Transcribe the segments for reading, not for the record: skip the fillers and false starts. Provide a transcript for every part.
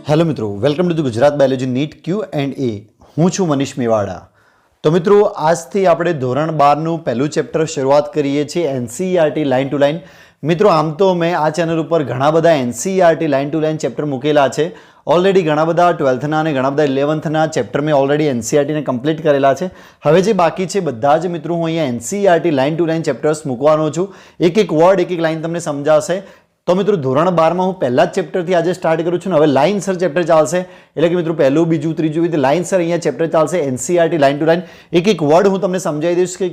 Hello મિત્રો, welcome to the Gujarat biology NEET Q and A. હું છું મનીષ મેવાડા. તો મિત્રો, આજથી આપણે ધોરણ 12નું પહેલું ચેપ્ટર શરૂઆત કરીએ છીએ, એનસીઈઆરટી લાઇન ટુ લાઇન. મિત્રો, આમ તો મેં આ ચેનલ ઉપર ઘણા બધા NCERT line to line chapter મૂકેલા છે. ઓલરેડી ઘણા બધા 12થના અને ઘણા બધા 11થના ચેપ્ટર મેં ઓલરેડી એનસીઈઆરટીને કમ્પ્લીટ કરેલા છે. હવે જે બાકી છે બધા જ મિત્રો હું અહીંયા NCERT line to line chapters મૂકવાનો છું. એક એક વર્ડ, એક એક લાઇન તમને સમજાશે. તો મિત્રો, ધોરણ 12માં હું પહેલા જ ચેપ્ટરથી આજે સ્ટાર્ટ કરું છું ને હવે લાઇનસર ચેપ્ટર ચાલશે. એટલે કે મિત્રો, પહેલું, બીજું, ત્રીજું રીતે લાઇનસર અહીંયા ચેપ્ટર ચાલશે. એનસીઈઆરટી લાઇન ટુ લાઇન એક એક વર્ડ હું તમને સમજાવી દઈશ, કે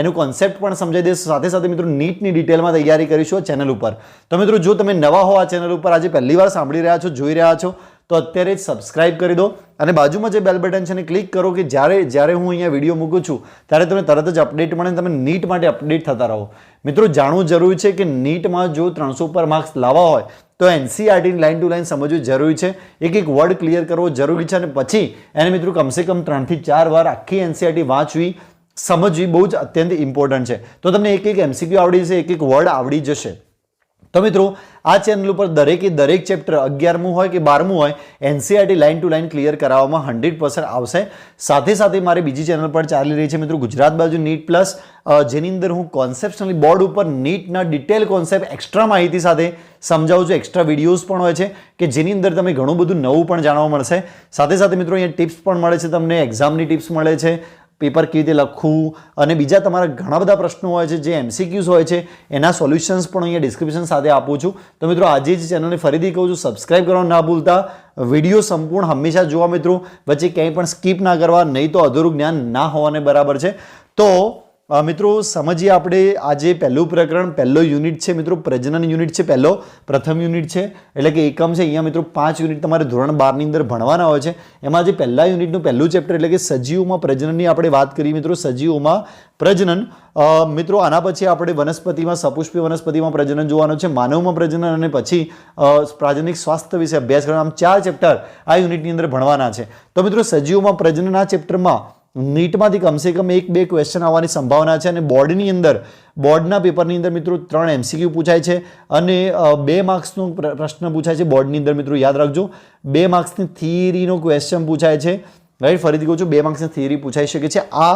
એનું કોન્સેપ્ટ પણ સમજાવી દઈશ. સાથે સાથે મિત્રો, નીટની ડિટેલમાં તૈયારી કરીશું ચેનલ ઉપર. તો મિત્રો, જો તમે નવા હો આ ચેનલ ઉપર, આજે પહેલી વાર સાંભળી રહ્યા છો, જોઈ રહ્યા છો, તો અત્યારે જ સબસ્ક્રાઇબ કરી દો અને બાજુમાં જે બેલ બટન છે એને ક્લિક કરો, કે જ્યારે હું અહીંયા વિડીયો મૂકું છું ત્યારે તમને તરત જ અપડેટ મળે, તમે નીટ માટે અપડેટ થતા રહો. મિત્રો, જાણવું જરૂરી છે કે નીટમાં જો 300 પર માર્ક્સ લાવવા હોય તો એનસીઈઆરટીની લાઇન ટુ લાઇન સમજવું જરૂરી છે. એક એક વર્ડ ક્લિયર કરવો જરૂરી છે અને પછી એને મિત્રો કમસે કમ 3 થી 4 વાર આખી એનસીઈઆરટી વાંચવી, સમજવી બહુ જ અત્યંત ઇમ્પોર્ટન્ટ છે. તો તમને એક એક એમસીક્યુ આવડી જશે, એક એક વર્ડ આવડી જશે. તો મિત્રો, આ ચેનલ ઉપર દરેક ચેપ્ટર 11મું હોય કે 12મું હોય NCERT line to line clear કરાવવામાં 100% આવશે. સાથે સાથે મારી બીજી ચેનલ પર ચાલી રહી છે મિત્રો ગુજરાત બાજુ નીટ પ્લસ, જેની અંદર હું કોન્સેપ્શનલી બોર્ડ ઉપર નીટના ડિટેલ કોન્સેપ્ટ એક્સ્ટ્રા માહિતી સાથે સમજાવું છું. એક્સ્ટ્રા વિડીયોઝ પણ હોય છે કે જેની અંદર તમે ઘણું બધું નવું પણ જાણવા મળશે. સાથે સાથે મિત્રો, અહીંયા ટિપ્સ પણ મળે છે તમને, એક્ઝામની ટિપ્સ મળે છે, પેપર કેવી રીતે લખવું અને બીજા તમારા ઘણા બધા પ્રશ્નો હોય છે જે એમસીક્યુઝ હોય છે એના સોલ્યુશન્સ પણ અહીંયા ડિસ્ક્રિપ્શન સાથે આપું છું. તો મિત્રો, આજે જ ચેનલને ફરીથી કહું છું, સબસ્ક્રાઇબ કરવાનું ના ભૂલતા. વિડીયો સંપૂર્ણ હંમેશા જોવા મિત્રો, વચ્ચે ક્યાંય પણ સ્કીપ ના કરવા, નહીં તો અધૂરું જ્ઞાન ના હોવાને બરાબર છે. તો મિત્રો, સમજીએ આપણે આજે પહેલું પ્રકરણ, પહેલો યુનિટ છે મિત્રો, પ્રજનન યુનિટ છે, પ્રથમ યુનિટ છે, એટલે કે એકમ છે. અહીંયા મિત્રો 5 યુનિટ તમારે ધોરણ 12ની અંદર ભણવાના હોય છે. એમાં જે પહેલા યુનિટનું પહેલું ચેપ્ટર એટલે કે સજીવોમાં પ્રજનનની આપણે વાત કરી મિત્રો, સજીવોમાં પ્રજનન. મિત્રો, આના પછી આપણે વનસ્પતિમાં, સપુષ્પી વનસ્પતિમાં પ્રજનન જોવાનું છે, માનવમાં પ્રજનન અને પછી પ્રાજનિક સ્વાસ્થ્ય વિશે અભ્યાસ કરવાનો. આમ 4 ચેપ્ટર આ યુનિટની અંદર ભણવાના છે. તો મિત્રો, સજીવોમાં પ્રજનન આ ચેપ્ટરમાં નીટમાંથી કમસે કમ 1-2 ક્વેશ્ચન આવવાની સંભાવના છે અને બોર્ડના પેપરની અંદર મિત્રો 3 એમસીક્યુ પૂછાય છે અને 2 માર્ક્સનો પ્રશ્ન પૂછાય છે બોર્ડની અંદર. મિત્રો, યાદ રાખજો, 2 માર્ક્સની થિયરીનો ક્વેશ્ચન પૂછાય છે. રાઈટ, ફરીથી કહું છું, 2 માર્ક્સની થિયરી પૂછાઈ શકે છે આ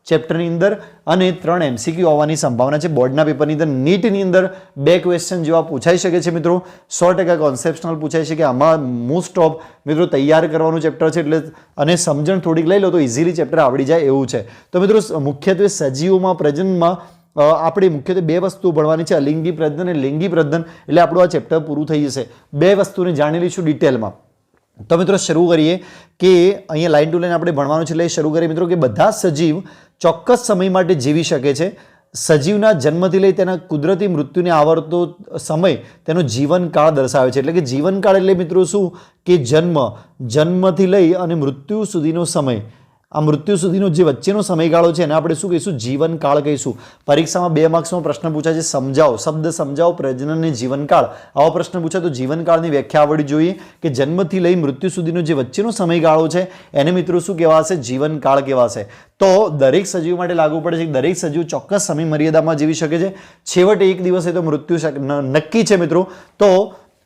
ચેપ્ટરની અંદર અને 3 એમસીક્યુ આવવાની સંભાવના છે બોર્ડના પેપરની અંદર. નીટની અંદર 2 ક્વેશ્ચન જેવા પૂછાઈ શકે છે મિત્રો, 100% કોન્સેપ્શનલ પૂછાઈ શકે. આમાં મોસ્ટ ઓફ મિત્રો તૈયાર કરવાનું ચેપ્ટર છે એટલે અને સમજણ થોડીક લઈ લો તો ઇઝીલી ચેપ્ટર આવડી જાય એવું છે. તો મિત્રો, મુખ્યત્વે સજીવોમાં પ્રજનનમાં આપણે મુખ્યત્વે 2 વસ્તુઓ ભણવાની છે, અલિંગી પ્રજનન અને લિંગી પ્રજનન. એટલે આપણું આ ચેપ્ટર પૂરું થઈ જશે. 2 વસ્તુને જાણી લઈશું ડિટેલમાં. તો મિત્રો, શરૂ કરીએ કે અહીંયા લાઇન ટુ લાઇન આપણે ભણવાનું છે. એટલે શરૂ કરીએ મિત્રો કે બધા સજીવ ચોક્કસ સમય માટે જીવી શકે છે. સજીવના જન્મથી લઈ તેના કુદરતી મૃત્યુને આવરતો સમય તેનો જીવનકાળ દર્શાવે છે. એટલે કે જીવનકાળ એટલે મિત્રો શું, કે જન્મથી લઈ અને મૃત્યુ સુધીનો સમય, આ મૃત્યુ સુધીનો જે વચ્ચેનો સમયગાળો છે એને આપણે શું કહીશું, જીવનકાળ કહીશું. પરીક્ષામાં 2 માર્ક્સનો પ્રશ્ન પૂછાય છે, સમજાવો, શબ્દ સમજાવો પ્રજનનને જીવનકાળ. આવો પ્રશ્ન પૂછાય તો જીવનકાળની વ્યાખ્યા આવડવી જોઈએ કે જન્મથી લઈ મૃત્યુ સુધીનો જે વચ્ચેનો સમયગાળો છે એને મિત્રો શું કહેવાશે, જીવનકાળ કહેવાશે. તો દરેક સજીવ માટે લાગુ પડે છે કે દરેક સજીવ ચોક્કસ સમય મર્યાદામાં જીવી શકે છે. છેવટે એક દિવસે તો મૃત્યુ નક્કી છે મિત્રો. તો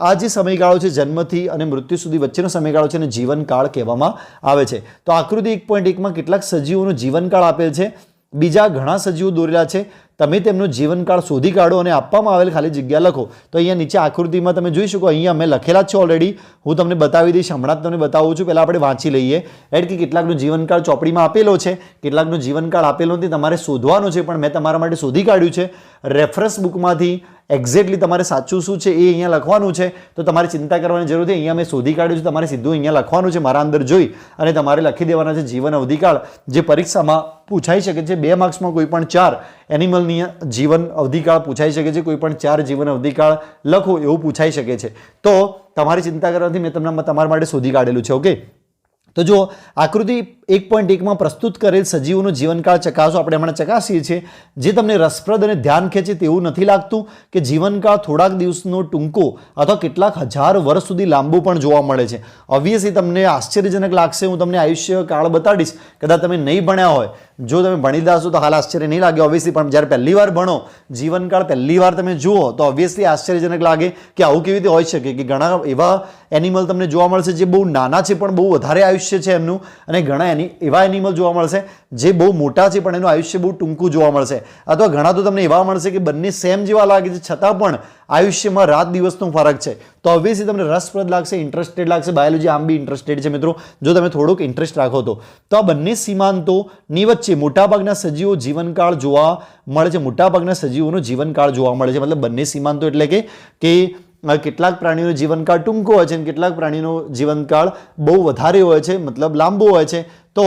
આ જે સમયગાળો છે જન્મથી અને મૃત્યુ સુધી વચ્ચેનો સમયગાળો છે અને જીવનકાળ કહેવામાં આવે છે. તો આકૃતિ 1.1માં કેટલાક સજીવોનો જીવનકાળ આપેલ છે, બીજા ઘણા સજીવો દોરેલા છે. તમે તેમનો જીવનકાળ શોધી કાઢો અને આપવામાં આવેલ ખાલી જગ્યા લખો. તો અહીંયા નીચે આકૃતિમાં તમે જોઈ શકો, અહીંયા મેં લખેલા જ છે ઓલરેડી, હું તમને બતાવી દઈશ, હમણાં જ તમને બતાવું છું. પહેલાં આપણે વાંચી લઈએ રાઈટ, કે કેટલાકનો જીવનકાળ ચોપડીમાં આપેલો છે, કેટલાકનો જીવનકાળ આપેલો નથી, તમારે શોધવાનો છે. પણ મેં તમારા માટે શોધી કાઢ્યું છે રેફરન્સ બુકમાંથી. એક્ઝેક્ટલી તમારે સાચું શું છે એ અહીંયા લખવાનું છે, તો તમારે ચિંતા કરવાની જરૂર નથી. અહીંયા મેં શોધી કાઢ્યું છે, તમારે સીધું અહીંયા લખવાનું છે, મારા અંદર જોઈ અને તમારે લખી દેવાના છે જીવન અવધિકાળ, જે પરીક્ષામાં પૂછાઈ શકે છે. 2 માર્ક્સમાં કોઈ પણ 4 એનિમલની જીવન અવધિકાળ પૂછાઈ શકે છે, કોઈ પણ 4 જીવન અવધિકાળ લખો એવું પૂછાઈ શકે છે. તો તમારી ચિંતા કરવાથી મેં તમને તમારા માટે શોધી કાઢેલું છે. ઓકે, તો જો આકૃતિ 1.1માં પ્રસ્તુત કરેલ સજીવોનો જીવનકાળ ચકાસો. આપણે હમણાં ચકાસીએ છીએ. જે તમને રસપ્રદ અને ધ્યાન ખેંચે તેવું નથી લાગતું કે જીવનકાળ થોડાક દિવસનો ટૂંકો અથવા કેટલાક હજાર વર્ષ સુધી લાંબુ પણ જોવા મળે છે. ઓબ્વિયસલી તમને આશ્ચર્યજનક લાગશે, હું તમને આયુષ્ય કાળ બતાડીશ, કદાચ તમે નહીં ભણ્યા હોય જો તમે ભણી દાશો તો હાલ આશ્ચર્ય નહીં લાગે ઓબ્વિયસલી, પણ જ્યારે પહેલી વાર ભણો, જીવનકાળ પહેલી વાર તમે જુઓ તો ઓબ્વિયસલી આશ્ચર્યજનક લાગે કે આવું કેવી રીતે હોઈ શકે કે ઘણા એવા એનિમલ તમને જોવા મળશે જે બહુ નાના છે પણ બહુ વધારે આયુષ્ય છે એમનું, અને ઘણા એવા એનિમલ જોવા મળશે જે બહુ મોટા છે પણ એનું આયુષ્ય બહુ ટૂંકું જોવા મળશે, અથવા ઘણા તો તમને એવા મળશે કે બંને સેમ જેવા લાગે છે છતાં પણ આયુષ્યમાં રાત દિવસનો ફરક છે. તો ઓબ્વિયસલી તમને રસપ્રદ લાગશે, ઇન્ટરેસ્ટેડ લાગશે. બાયોલોજી આમ બી ઇન્ટરેસ્ટેડ છે મિત્રો, જો તમે થોડુંક ઇન્ટરેસ્ટ રાખો તો આ બંને સીમાંતોની વચ્ચે મોટાભાગના સજીવો જીવનકાળ જોવા મળે છે. મોટાભાગના સજીવોનો જીવનકાળ જોવા મળે છે. મતલબ બંને સીમાંતો એટલે કે કેટલાક પ્રાણીઓનો જીવનકાળ ટૂંકો હોય છે અને કેટલાક પ્રાણીનો જીવનકાળ બહુ વધારે હોય છે, મતલબ લાંબો હોય છે. તો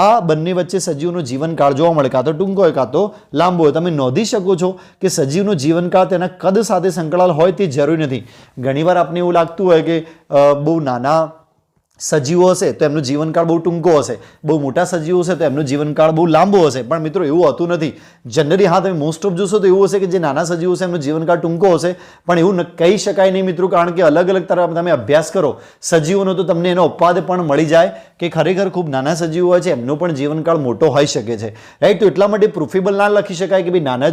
આ બંને વચ્ચે સજીવનો જીવનકાળ જોવા મળે, કાં તો ટૂંકો હોય કાં તો લાંબો હોય. તમે નોંધી શકો છો કે સજીવનો જીવનકાળ તેના કદ સાથે સંકળાયેલ હોય તે જરૂરી નથી. ઘણીવાર આપને એવું લાગતું હોય કે બહુ નાના સજીવો હશે તો એમનો જીવનકાળ બહુ ટૂંકો હશે, બહુ મોટા સજીવો હશે તો એમનો જીવનકાળ બહુ લાંબો હશે, પણ મિત્રો એવું હોતું નથી. જનરલી હા તમે મોસ્ટ ઓફ જોશો તો એવું હશે કે જે નાના સજીવો છે એમનો જીવનકાળ ટૂંકો હશે, પણ એવું કહી શકાય નહીં મિત્રો, કારણ કે અલગ અલગ તરફ તમે અભ્યાસ કરો સજીવોનો તો તમને એનો અપવાદ પણ મળી જાય કે ખરેખર ખૂબ નાના સજીવો હોય છે એમનો પણ જીવનકાળ મોટો હોઈ શકે છે, રાઈટ. તો એટલા માટે પ્રૂફેબલ ના લખી શકાય કે ભાઈ નાના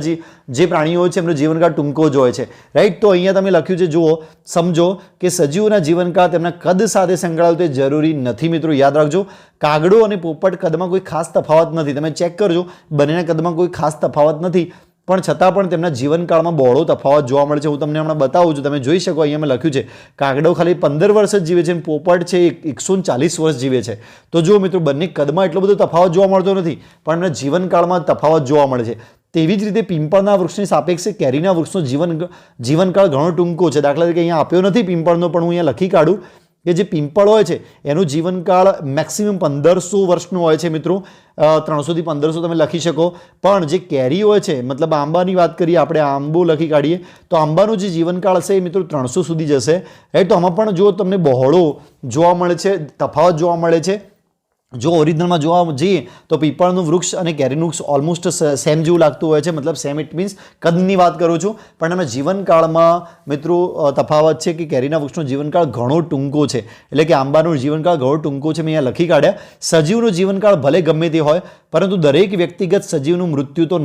જે પ્રાણીઓ હોય છે એમનો જીવનકાળ ટૂંકો જ હોય છે, રાઈટ. તો અહીંયા તમે લખ્યું છે, જુઓ, સમજો કે સજીવોના જીવનકાળ તેમના કદ સાથે સંકળાયેલ જરૂરી નથી મિત્રો, યાદ રાખજો. કાગડો અને પોપટ કદમાં કોઈ ખાસ તફાવત નથી, તમે ચેક કરજો, બંનેના કદમાં કોઈ ખાસ તફાવત નથી, પણ છતાં પણ તેમના જીવનકાળમાં બહોળો તફાવત જોવા મળે છે. હું તમને હમણાં બતાવું છું, તમે જોઈ શકો અહીંયા મેં લખ્યું છે કાગડો ખાલી 15 વર્ષ જ જીવે છે અને પોપટ છે 140 વર્ષ જીવે છે. તો જુઓ મિત્રો, બંને કદમાં એટલો બધો તફાવત જોવા મળતો નથી પણ એમના જીવનકાળમાં તફાવત જોવા મળે છે. તેવી જ રીતે પિંપળના વૃક્ષની સાપેક્ષે કેરીના વૃક્ષનો જીવનકાળ ઘણો ટૂંકો છે. દાખલા તરીકે અહીંયા આપ્યો નથી પિંપળનો, પણ હું અહીંયા લખી કાઢું કે જે પિંપળ હોય છે એનું જીવનકાળ મેક્સિમમ 1500 વર્ષનું હોય છે મિત્રો, 300 થી 1500 તમે લખી શકો. પણ જે કેરી હોય છે, મતલબ આંબાની વાત કરીએ આપણે, આંબો લખી કાઢીએ તો આંબાનું જે જીવનકાળ હશે એ મિત્રો 300 સુધી જશે, રાઈટ. તો આમાં પણ જો તમને બહોળો જોવા મળે છે, તફાવત જોવા મળે છે. જો ઓરિજિનલમાં જોવા જઈએ તો પીપળનું વૃક્ષ અને કેરીનું વૃક્ષ ઓલમોસ્ટ સેમ જેવું લાગતું હોય છે, મતલબ સેમ ઇટ મીન્સ કદની વાત કરું છું, પણ એના જીવનકાળમાં મિત્રો તફાવત છે કે કેરીના વૃક્ષનો જીવનકાળ ઘણો ટૂંકો છે, એટલે કે આંબાનો જીવનકાળ ઘણો ટૂંકો છે. મેં અહીંયા લખી કાઢ્યા. સજીવનો જીવનકાળ ભલે ગમે તે હોય, પરંતુ દરેક વ્યક્તિગત સજીવનું મૃત્યુ તો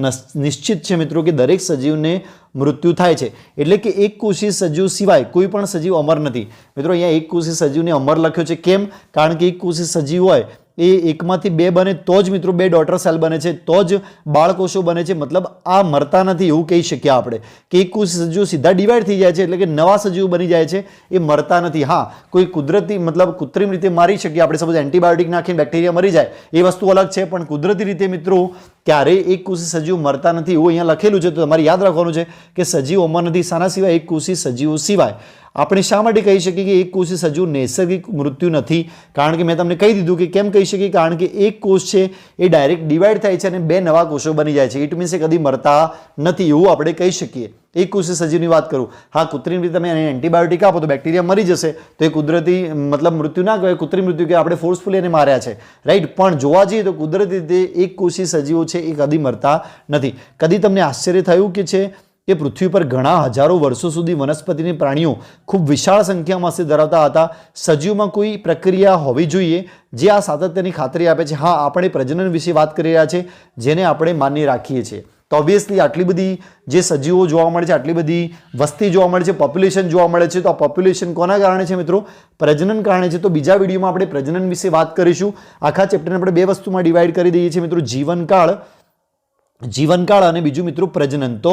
નિશ્ચિત છે મિત્રો, કે દરેક સજીવને મૃત્યુ થાય છે, એટલે કે એક કોષી સજીવ સિવાય કોઈ પણ સજીવ અમર નથી મિત્રો. અહીંયા એક કોષી સજીવને અમર લખ્યો છે, કેમ? કારણ કે એક કોષી સજીવ હોય એ એકમાંથી બે બને તો જ મિત્રો બે ડોટર સેલ બને છે, તો જ બાળકોષો બને છે, મતલબ આ મરતા નથી એવું કહી શકીએ આપણે કે એક કોષી સજીવો સીધા ડિવાઈડ થઈ જાય છે એટલે કે નવા સજીવો બની જાય છે, એ મરતા નથી. હા, કોઈ કુદરતી મતલબ કૃત્રિમ રીતે મારી શકીએ આપણે, સપોઝ એન્ટીબાયોટિક નાખીને બેક્ટેરિયા મરી જાય એ વસ્તુ અલગ છે, પણ કુદરતી રીતે મિત્રો ક્યારેય એક કોષી સજીવ મરતા નથી એવું અહીંયા લખેલું છે. તો તમારે યાદ રાખવાનું છે કે સજીવ અમર નથી, શાના સિવાય? એક કોષી સજીવો સિવાય. આપણે શા માટે કહી શકીએ કે એક કોષી સજીવ નૈસર્ગિક મૃત્યુ નથી? કારણ કે મેં તમને કહી દીધું કે કેમ કહી શકીએ, કારણ કે એક કોષ છે એ ડાયરેક્ટ ડિવાઈડ થાય છે અને બે નવા કોષો બની જાય છે, ઇટ મીન્સ એ કદી મરતા નથી એવું આપણે કહી શકીએ. એક કોષી સજીવની વાત કરું. હા, કૃત્રિમ રીતે તમે એન્ટીબાયોટિક આપો તો બેક્ટેરિયા મરી જશે, તો એ કુદરતી મતલબ મૃત્યુ ના કહેવાય, કૃત્રિમ મૃત્યુ કે આપણે ફોર્સફુલી એને માર્યા છે, રાઈટ. પણ જોવા જઈએ તો કુદરતી રીતે એક કોષી સજીવો છે એ કદી મરતા નથી. કદી તમને આશ્ચર્ય થયું કે પૃથ્વી પર ઘણા હજારો વર્ષો સુધી વનસ્પતિની પ્રાણીઓ ખૂબ વિશાળ સંખ્યામાં અસ્તિત્વ ધરાવતા હતા? સજીવમાં કોઈ પ્રક્રિયા હોવી જોઈએ જે આ સાતત્યની ખાતરી આપે છે. હા, આપણે પ્રજનન વિશે વાત કરી રહ્યા છીએ જેને આપણે માન્ય રાખીએ છીએ. તો ઓબ્વિયસલી આટલી બધી જે સજીવો જોવા મળે છે, આટલી બધી વસ્તી જોવા મળે છે, પોપ્યુલેશન જોવા મળે છે, તો આ પોપ્યુલેશન કોના કારણે છે મિત્રો? પ્રજનન કારણે છે. તો બીજા વિડીયોમાં આપણે પ્રજનન વિશે વાત કરીશું. આખા ચેપ્ટરને આપણે બે વસ્તુમાં ડિવાઈડ કરી દઈએ છીએ મિત્રો, જીવનકાળ અને બીજું મિત્રો પ્રજનન. તો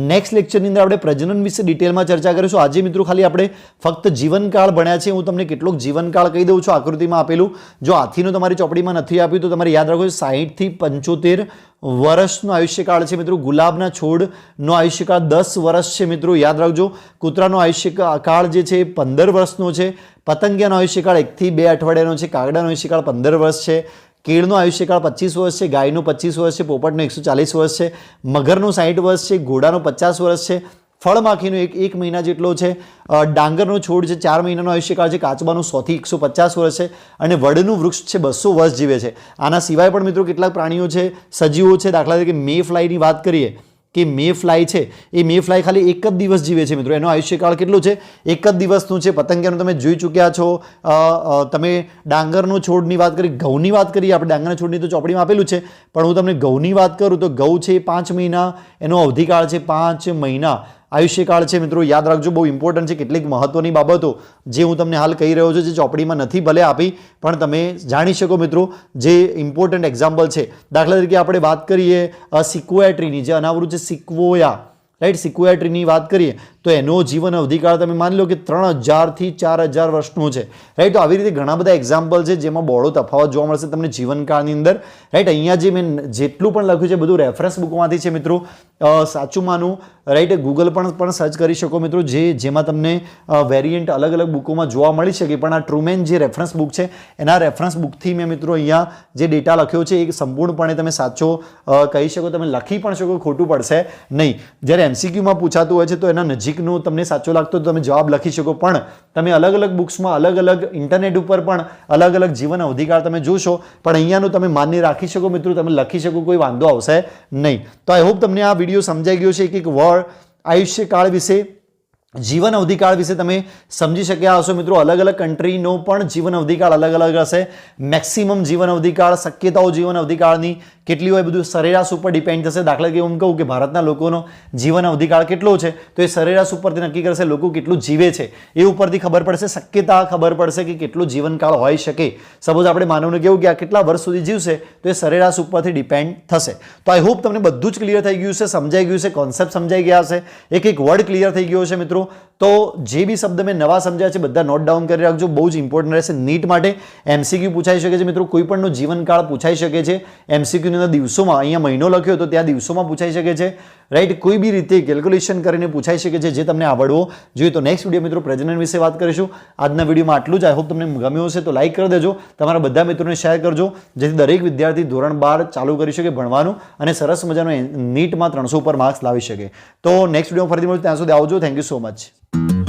નેક્સ્ટ લેક્ચરની અંદર આપણે પ્રજનન વિશે ડિટેલમાં ચર્ચા કરીશું. આજે મિત્રો ખાલી આપણે ફક્ત જીવનકાળ ભણ્યા છે. હું તમને કેટલોક જીવનકાળ કહી દઉં છું આકૃતિમાં આપેલું. જો હાથીનું તમારી ચોપડીમાં નથી આપ્યું તો તમારે યાદ રાખો 60 થી 75 વર્ષનો આયુષ્યકાળ છે મિત્રો. ગુલાબના છોડનો આયુષ્યકાળ 10 વર્ષ છે મિત્રો, યાદ રાખજો. કૂતરાનો આયુષ્યકાળ જે છે 15 વર્ષનો છે. પતંગિયાનો આયુષ્યકાળ 1 થી 2 અઠવાડિયાનો છે. કાગડાનો આયુષ્યકાળ 15 વર્ષ છે. કેળનો આયુષ્યકાળ 25 વર્ષ છે. ગાયનો 25 વર્ષ છે. પોપટનો 140 વર્ષ છે. મગરનો 60 વર્ષ છે. ઘોડાનો 50 વર્ષ છે. ફળમાખીનો એક મહિના જેટલો છે. ડાંગરનો છોડ છે 4 મહિનાનો આયુષ્યકાળ છે. કાચબાનો 100 થી 150 વર્ષ છે. અને વડનું વૃક્ષ છે 200 વર્ષ જીવે છે. આના સિવાય પણ મિત્રો કેટલાક પ્રાણીઓ છે, સજીવો છે. દાખલા તરીકે મે ફ્લાયની વાત કરીએ કે મે ફ્લાય છે એ મે ફ્લાય ખાલી એક જ દિવસ જીવે છે મિત્રો. એનો આયુષ્યકાળ કેટલો છે? એક જ દિવસનું છે. પતંગિયાનું તમે જોઈ ચૂક્યા છો. તમે ડાંગરનો છોડની વાત કરી, ઘઉંની વાત કરીએ આપણે. ડાંગરના છોડની તો ચોપડીમાં આપેલું છે, પણ હું તમને ઘઉંની વાત કરું તો ઘઉં છે 5 મહિના, એનો અવધિકાળ છે 5 મહિના આયુષ્યકાળ છે મિત્રો. યાદ રાખજો, બહુ ઇમ્પોર્ટન્ટ છે. કેટલીક મહત્વની બાબતો જે હું તમને હાલ કહી રહ્યો છું, જે ચોપડીમાં નથી ભલે આપી, પણ તમે જાણી શકો મિત્રો, જે ઇમ્પોર્ટન્ટ એક્ઝામ્પલ છે. દાખલા તરીકે આપણે વાત કરીએ સિક્વોયા ટ્રીની, જે અનાવૃત છે સિક્વોયા, રાઈટ, સિક્વોયા ટ્રીની વાત કરીએ તો એનો જીવન અવધિકાળ તમે માની લો કે 3000 થી 4000 વર્ષનો છે, રાઈટ. તો આવી રીતે ઘણા બધા એક્ઝામ્પલ છે જેમાં બહોળો તફાવત જોવા મળશે તમને જીવનકાળની અંદર, રાઈટ. અહીંયા જે મેં જેટલું પણ લખ્યું છે બધું રેફરન્સ બુકમાંથી છે મિત્રો. સાચું માનું, રાઈટ, ગૂગલ પણ સર્ચ કરી શકો મિત્રો, જેમાં તમને વેરિયન્ટ અલગ અલગ બુકોમાં જોવા મળી શકે. પણ આ ટ્રુમેન જે રેફરન્સ બુક છે એના રેફરન્સ બુકથી મેં મિત્રો અહીંયા જે ડેટા લખ્યો છે એ સંપૂર્ણપણે તમે સાચો કહી શકો. તમે લખી પણ શકો, ખોટું પડશે નહીં. જ્યારે MCQમાં પૂછાતું હોય છે તો એના નજીકનો તમને સાચો લાગતો તો તમે જવાબ લખી શકો, પણ તમે અલગ અલગ બુક્સમાં અલગ અલગ ઇન્ટરનેટ ઉપર પણ અલગ અલગ જીવન અવધિકાળ તમે જોશો, પણ અહીંયાનું તમે માન્ય રાખી શકો મિત્રો, તમે લખી શકો, કોઈ વાંધો આવશે નહીં. તો આઈ હોપ તમને આ વિડીયો સમજાઈ ગયો છે. એક વર્ડ આયુષ્યકાળ વિશે, જીવન અવધિકાળ વિશે તમે સમજી શક્યા હશો મિત્રો. અલગ અલગ કન્ટ્રીનો પણ જીવન અવધિકાળ અલગ અલગ હશે. મેક્સિમમ જીવન અવધિકાળ, શક્યતાઓ જીવન અવધિકાળની કેટલી હોય બધું સરેરાશ ઉપર ડિપેન્ડ થશે. દાખલા તરીકે હું કહું કે ભારતના લોકોનો જીવન અવધિકાળ કેટલો છે તો એ સરેરાશ ઉપરથી નક્કી કરશે. લોકો કેટલું જીવે છે એ ઉપરથી ખબર પડશે. શક્યતા ખબર પડશે કે કેટલો જીવનકાળ હોઈ શકે. સપોઝ આપણે માનવને કેવું કે આ કેટલા વર્ષ સુધી જીવશે તો એ સરેરાશ ઉપરથી ડિપેન્ડ થશે. તો આઈ હોપ તમને બધું જ ક્લિયર થઈ ગયું છે, સમજાઈ ગયું છે, કોન્સેપ્ટ સમજાઈ ગયા હશે, એક એક વર્ડ ક્લિયર થઈ ગયો છે મિત્રો. તો જે બી શબ્દ મેં નવા સમજ્યા છે બધા નોટ ડાઉન કરી રાખજો, બહુ જ ઇમ્પોર્ટન્ટ રહેશે. નીટ માટે MCQ પૂછાઈ શકે છે મિત્રો, કોઈ પણનો જીવનકાળ પૂછાઈ શકે છે. MCQ દિવસોમાં, અહીંયા મહિનો લખ્યો તો ત્યાં દિવસોમાં પૂછાઈ શકે છે, રાઈટ. કોઈ બી રીતે કેલ્ક્યુલેશન કરીને પૂછાઈ શકે છે, જે તમને આવડવો જોઈએ. તો નેક્સ્ટ વિડીયો મિત્રો પ્રજનન વિશે વાત કરીશું. આજના વિડીયોમાં આટલું જ. આઈ હોપ તમને ગમ્યું હશે તો લાઈક કરી દેજો, તમારા બધા મિત્રોને શેર કરજો, જેથી દરેક વિદ્યાર્થી ધોરણ 12 ચાલુ કરી શકે ભણવાનું અને સરસ મજાનું નીટમાં 300 ઉપર માર્ક્સ લાવી શકે. તો નેક્સ્ટ વિડીયો ફરીથી મળીશું, ત્યાં સુધી આવજો. Thank you so much.